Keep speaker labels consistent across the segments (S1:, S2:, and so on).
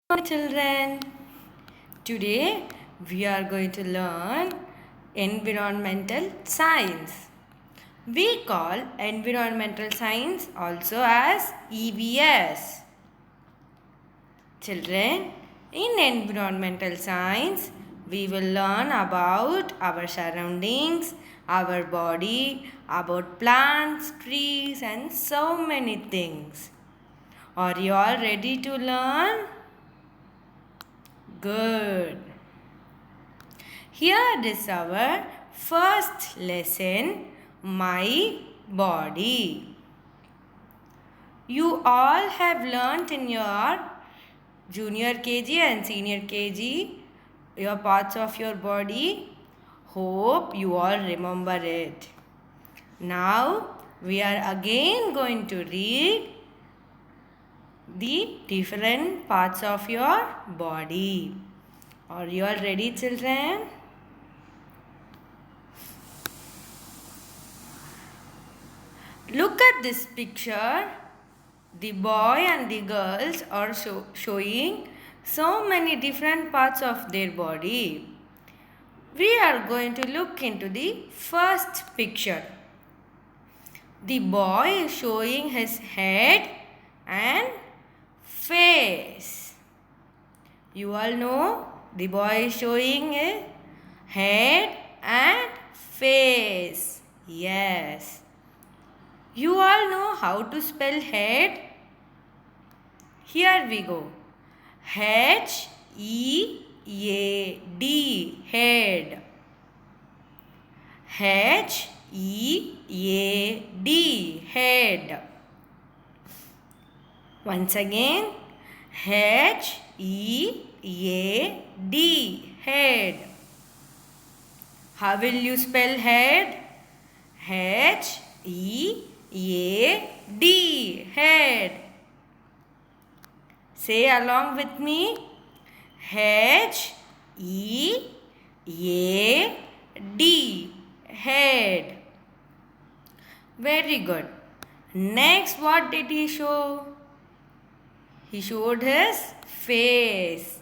S1: Children, today we are going to learn environmental science. We call environmental science also as EVS. Children, in environmental science, we will learn about our surroundings, our body, about plants, trees, and so many things. Are you all ready to learn? Good. Here is our first lesson, my body. You all have learnt in your junior KG and senior KG your parts of your body. Hope you all remember it. Now we are again going to read the different parts of your body. Are you all ready, children? Look at this picture. The boy and the girls are showing so many different parts of their body. We are going to look into the first picture. The boy is showing his head and face. You all know the boy is showing a head and face. Yes. You all know how to spell head? Here we go. H-E-A-D, head. H-E-A-D, head. Once again, H-E-A-D, head. How will you spell head? H-E-A-D, head. Say along with me. H-E-A-D, head. Very good. Next, what did he show? He showed his face.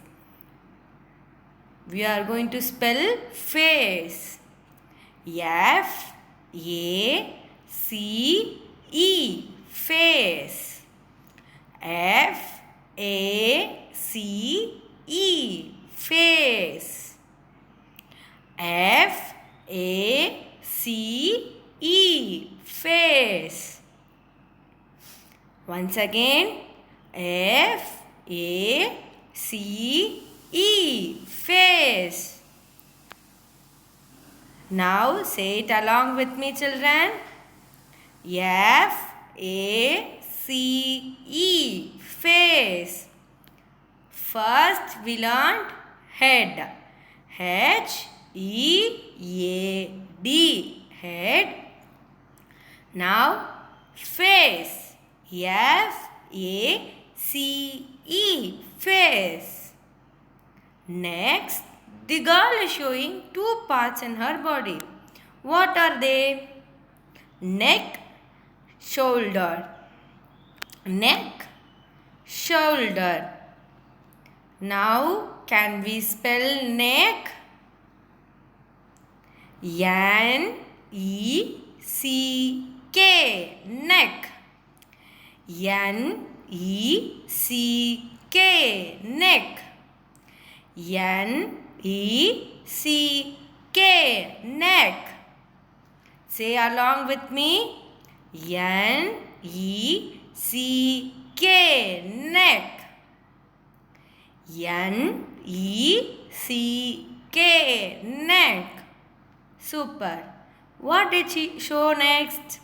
S1: We are going to spell face. F-A-C-E, face. F-A-C-E, face. F-A-C-E, face. Once again. F-A-C-E, face. Now say it along with me, children. F-A-C-E, face. First we learned head. H-E-A-D, head. Now face. F-A-C-E, face. Next, the girl is showing two parts in her body. What are they? Neck, shoulder. Neck, shoulder. Now, can we spell neck? N-E-C-K, neck. N-E-C-K, neck. N-E-C-K, neck. Say along with me. N-E-C-K, neck. N-E-C-K, neck. Super. What did she show next?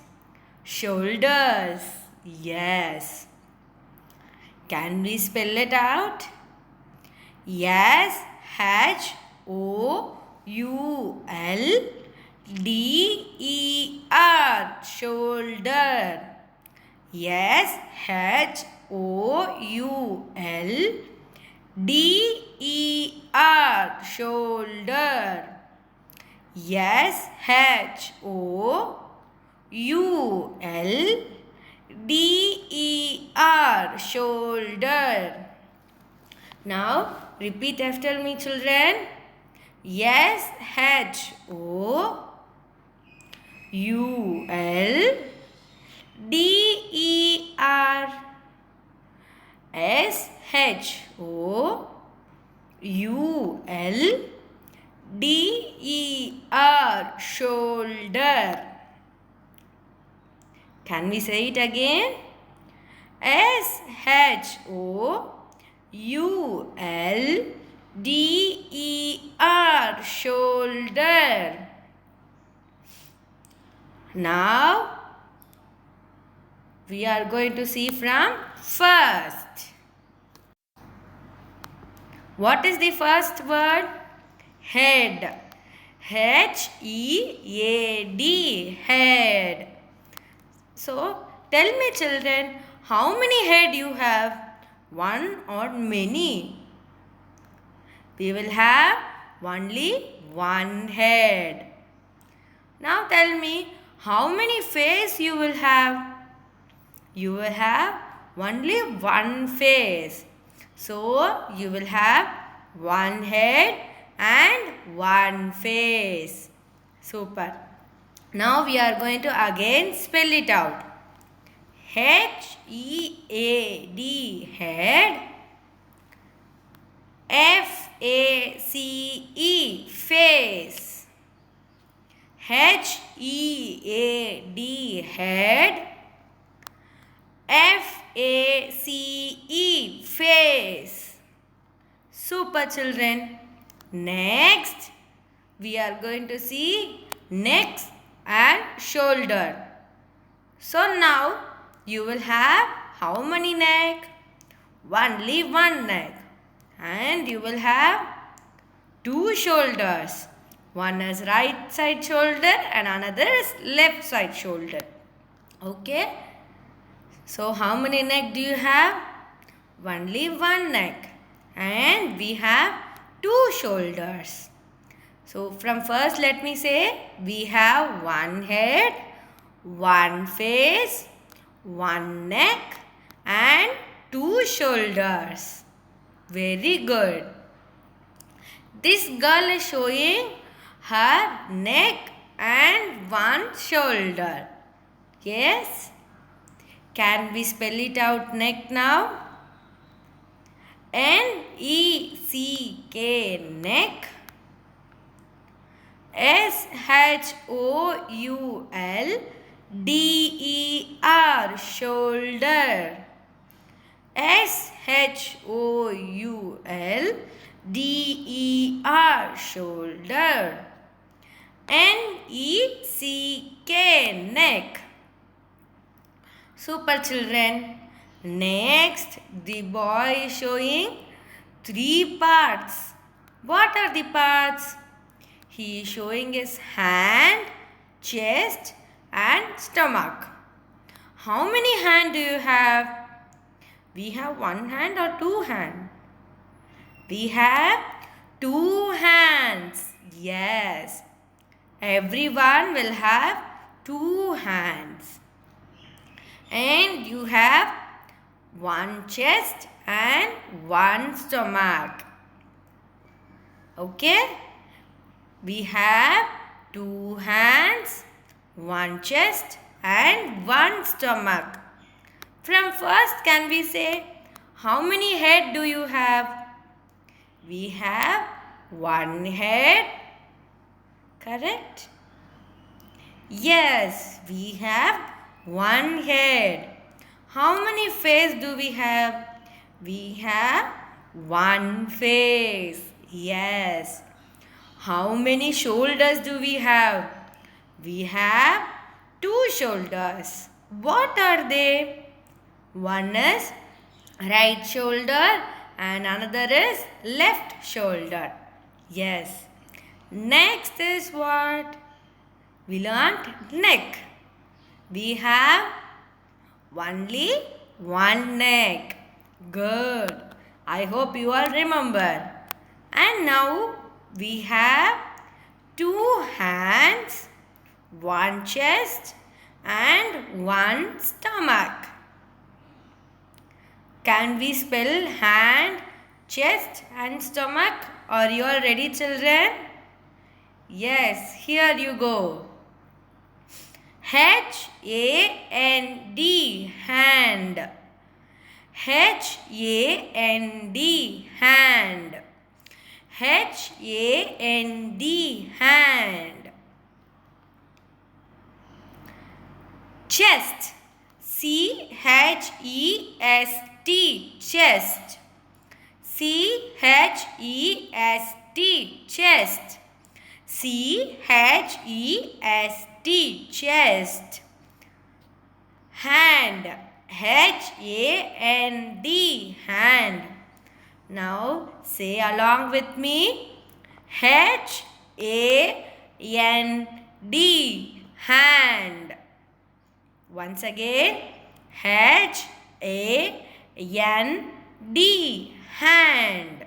S1: Shoulders. Yes. Can we spell it out? Yes. H-O-U-L-D-E-R, shoulder. Yes. H-O-U-L-D-E-R, shoulder. Yes. H-O-U-L-D-E-R, shoulder. Now repeat after me, children. S H O U L D E R. S H O U L D E R. Shoulder. Can we say it again? S H O U L D E R. Shoulder. Now we are going to see from first. What is the first word? Head. H-E-A-D. Head. So tell me, children, how many head you have? One or many? We will have only one head. Now tell me, how many face you will have? You will have only one face. So you will have one head and one face. Super. Now we are going to again spell it out. H-E-A-D. Head. F-A-C-E. Face. H-E-A-D. Head. F-A-C-E. Face. Super, children. Next, we are going to see neck and shoulder. So now you will have how many neck? Only one neck. And you will have two shoulders. One is right side shoulder and another is left side shoulder. Okay. So how many neck do you have? Only one neck. And we have two shoulders. So from first let me say, we have one head, one face, one neck and two shoulders. Very good. This girl is showing her neck and one shoulder. Yes? Can we spell it out neck now? N-E-C-K. Neck. S-H-O-U-L-D-E-R. Shoulder. S-H-O-U-L-D-E-R. Shoulder. N-E-C-K. Neck. Super, children. Next, the boy is showing three parts. What are the parts? He is showing his hand, chest and stomach. How many hands do you have? We have one hand or two hands? We have two hands. Yes. Everyone will have two hands. And you have one chest and one stomach. Okay? We have two hands, one chest and one stomach. From first, can we say, how many head do you have? We have one head. Correct? Yes, we have one head. How many face do we have? We have one face. Yes. How many shoulders do we have? We have two shoulders. What are they? One is right shoulder and another is left shoulder. Yes. Next is what? We learnt neck. We have only one neck. Good. I hope you all remember. And now we have two hands, one chest and one stomach. Can we spell hand, chest and stomach. Are you all ready, children? Yes, here you go. H-A-N-D, hand. H-A-N-D, hand. H-A-N-D, hand. Chest. C-H-E-S-T, chest. C-H-E-S-T, chest. C-H-E-S-T, chest. Hand. H-A-N-D, hand. Now say along with me. H-A-N-D, hand. Once again. H-A-N-D, hand.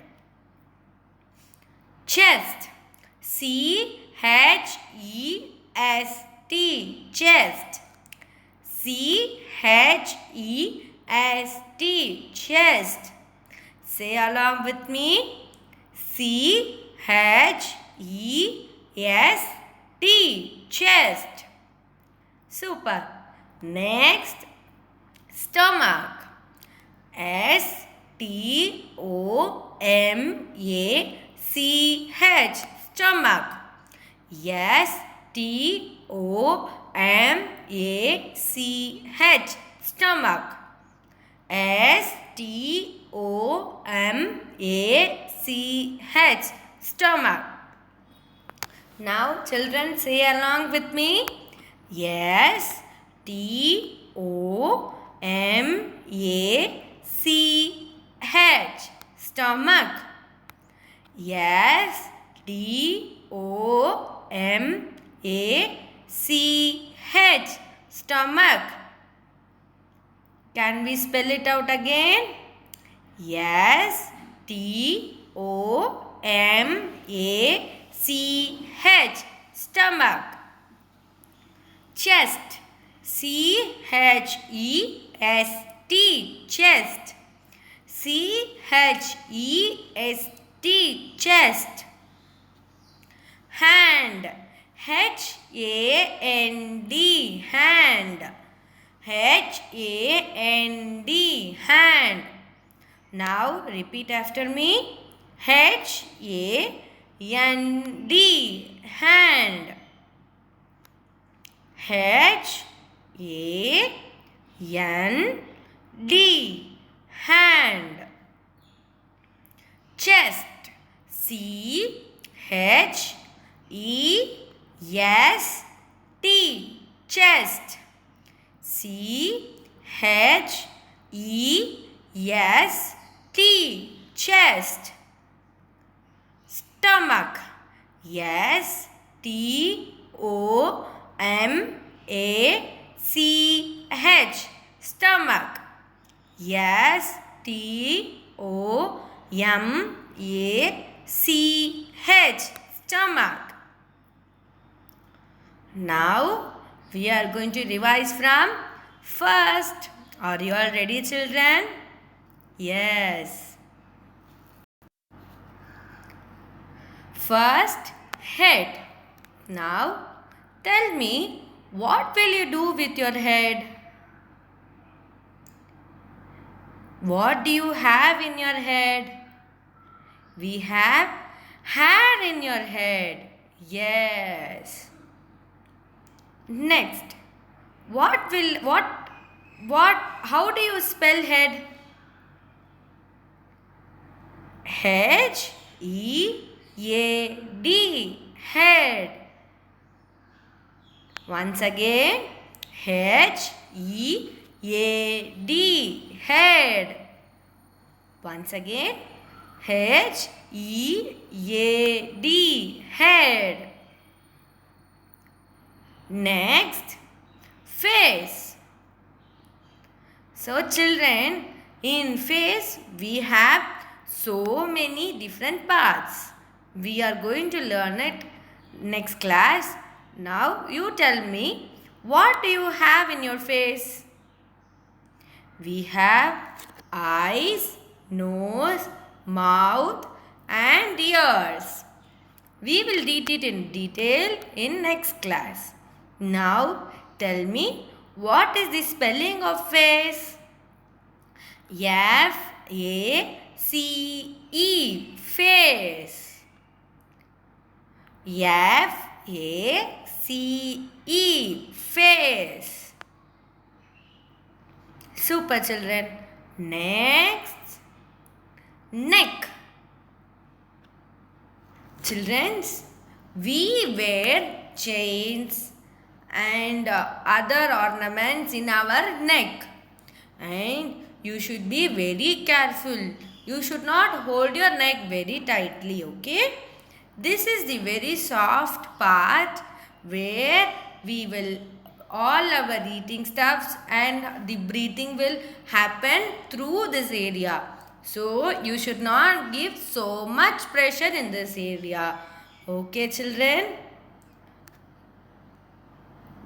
S1: Chest. C-H-E-S-T, chest. C-H-E-S-T, chest. Say along with me. C-H-E-S-T, chest. Super. Next, stomach. S-T-O-M-A-C-H, stomach. S-T-O-M-A-C-H, stomach. S-T-O-M-A-C-H, stomach. Now children, say along with me. Yes, T-O-M-A-C-H, stomach. Yes, T-O-M-A-C-H, stomach. Can we spell it out again? Yes, T-O-M-A-C-H, stomach. Chest. C-H-E-S-T, chest. C-H-E-S-T, chest. Hand. H-A-N-D, hand. H-A-N-D, hand. Now repeat after me. H-A-N-D, hand. H-A-N-D, hand. Chest. C-H-E-S-T, chest. C-H-E-S-T, chest. Stomach. S-T-O-M-A-C-H, stomach. S-T-O-M-A-C-H, stomach. Now we are going to revise from first. Are you all ready, children? Yes. First, head. Now tell me, what will you do with your head? What do you have in your head? We have hair in your head. Yes. Next, how do you spell head? H-E-A-D, head. Once again, H-E-A-D, head. Once again, H-E-A-D, head. Next, face. So children, in face we have so many different parts. We are going to learn it next class. Now you tell me, what do you have in your face? We have eyes, nose, mouth and ears. We will read it in detail in next class. Now tell me, what is the spelling of face? F-A-C-E, face. F-A-C-E, face. Super children. Next, neck. Children, we wear chains and other ornaments in our neck, and you should be very careful. You should not hold your neck very tightly, okay? This is the very soft part where we will all our eating stuffs and the breathing will happen through this area. So you should not give so much pressure in this area. Okay, children?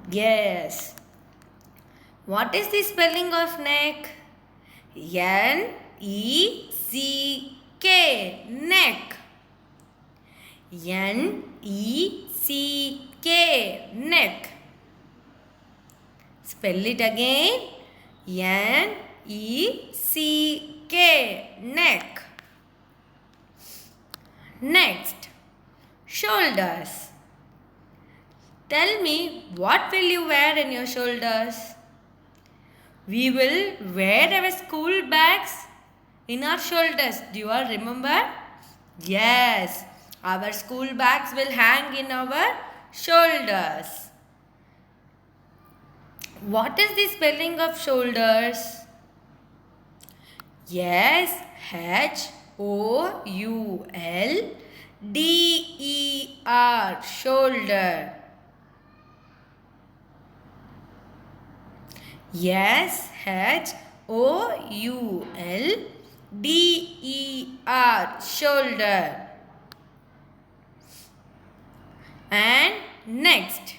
S1: Yes. What is the spelling of neck? N-E-C-K, neck. N-E-C-K, neck. Spell it again. N-E-C-K, neck. Next, shoulders. Tell me, what will you wear in your shoulders? We will wear our school bags in our shoulders. Do you all remember? Yes, our school bags will hang in our shoulders. What is the spelling of shoulders? Yes, H-O-U-L-D-E-R, shoulder. Yes, H-O-U-L-D-E-R, shoulder. And next,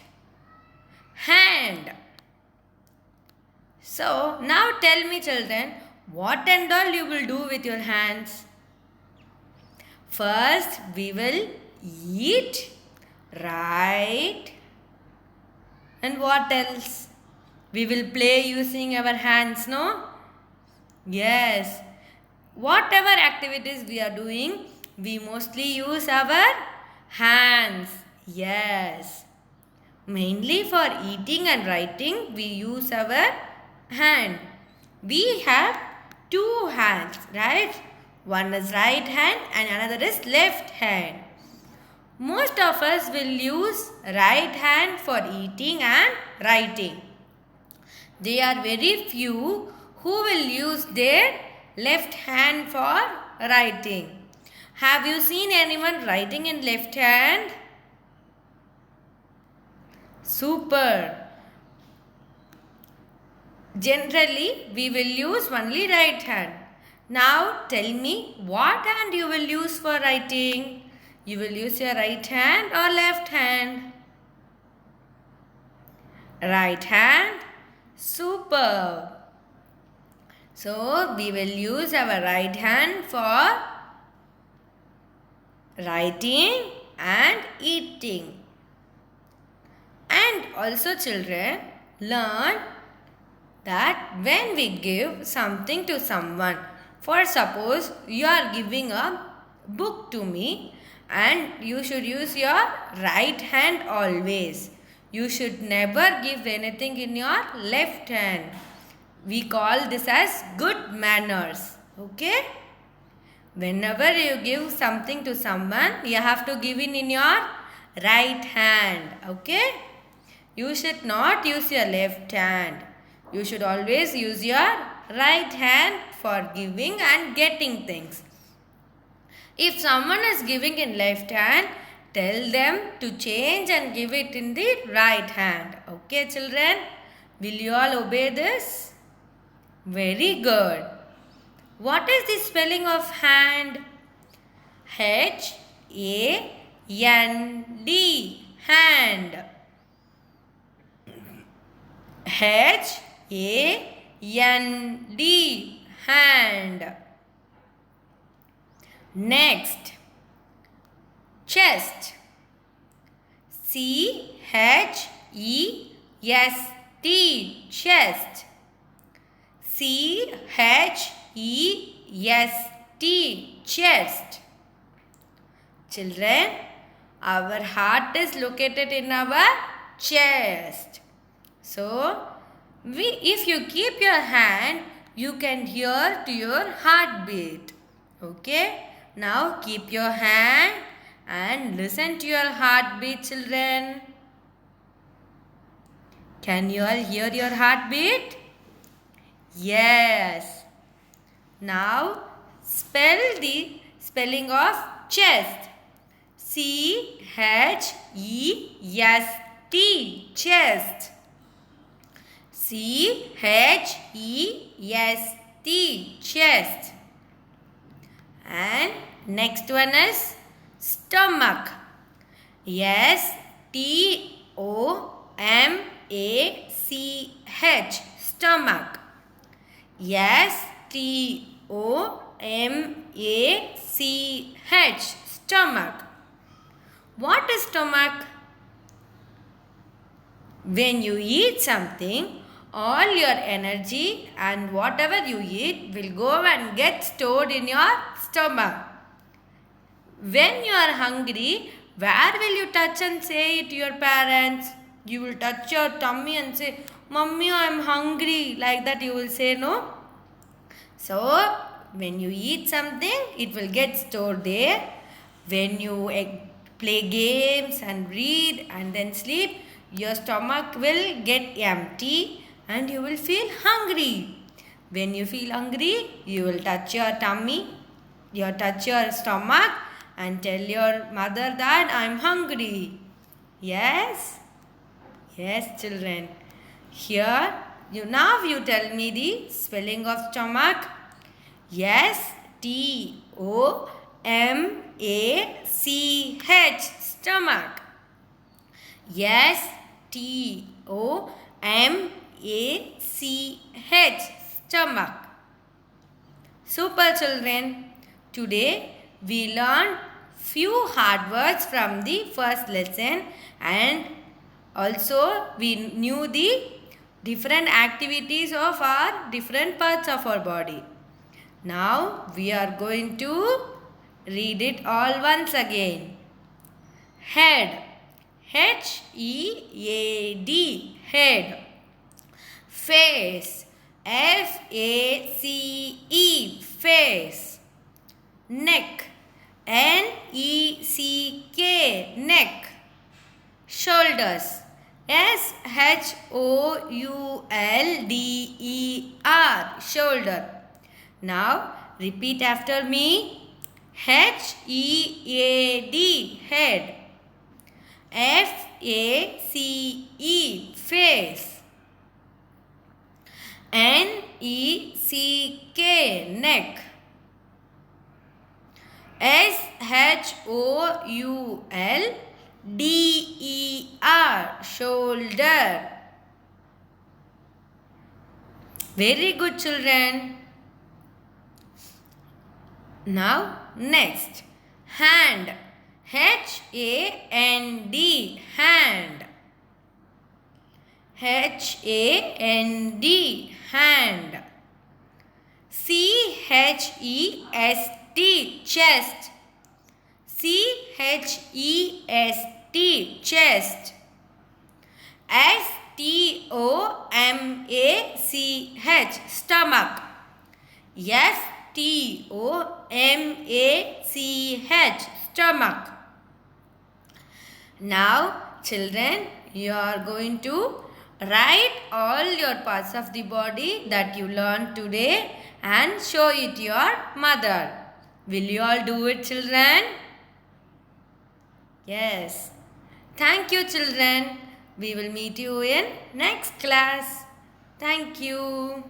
S1: hand. So, now tell me children, what and all you will do with your hands? First, we will eat, write, and what else? We will play using our hands, no? Yes. Whatever activities we are doing, we mostly use our hands. Yes. Mainly for eating and writing, we use our hand. We have two hands, right? One is right hand and another is left hand. Most of us will use right hand for eating and writing. There are very few who will use their left hand for writing. Have you seen anyone writing in left hand? Super. Generally, we will use only right hand. Now, tell me, what hand you will use for writing? You will use your right hand or left hand? Right hand. Super. So, we will use our right hand for writing and eating. And also children, learn that when we give something to someone, for suppose you are giving a book to me and you should use your right hand always. You should never give anything in your left hand. We call this as good manners. Okay? Whenever you give something to someone, you have to give it in your right hand. Okay? You should not use your left hand. You should always use your right hand for giving and getting things. If someone is giving in left hand, tell them to change and give it in the right hand. Okay, children? Will you all obey this? Very good. What is the spelling of hand? H-A-N-D, hand. H-A-N-D, hand. Next, chest. C-H-E-S-T, chest. C-H-E-S-T, chest. Children, our heart is located in our chest. So, if you keep your hand, you can hear to your heartbeat. Okay? Now keep your hand and listen to your heartbeat, children. Can you all hear your heartbeat? Yes. Now spell the spelling of chest. C-H-E-S-T, chest. C-H-E-S-T, chest. And next one is stomach. S-T-O-M-A-C-H, stomach. S-T-O-M-A-C-H, stomach. What is stomach? When you eat something, all your energy and whatever you eat will go and get stored in your stomach. When you are hungry, where will you touch and say it to your parents? You will touch your tummy and say, "Mummy, I am hungry." Like that you will say, no? So, when you eat something, it will get stored there. When you play games and read and then sleep, your stomach will get empty and you will feel hungry. When you feel hungry, you will touch your tummy, you touch your stomach and tell your mother that I am hungry. Yes? Yes, children. Here, now you tell me the spelling of stomach. S-T-O-M-A-C-H, stomach. S-T-O-M-A-C-H, stomach. Super, children. Today we learned few hard words from the first lesson and also we knew the different activities of our different parts of our body. Now we are going to read it all once again. Head. H-E-A-D, head. Face. F-A-C-E, face. Neck. N-E-C-K, neck. Shoulders. S-H-O-U-L-D-E-R, shoulder. Now repeat after me. H-E-A-D, head. F-A-C-E, face. N-E-C-K, neck. S-H-O-U-L-D-E-R, shoulder. Very good, children. Now next, hand. H-A-N-D, hand. H-A-N-D, hand. C-H-E-S-T, chest. C-H-E-S-T, chest. S-T-O-M-A-C-H, stomach. S-T-O-M-A-C-H, stomach. Now, children, you are going to write all your parts of the body that you learned today and show it to your mother. Will you all do it, children? Yes. Thank you, children. We will meet you in next class. Thank you.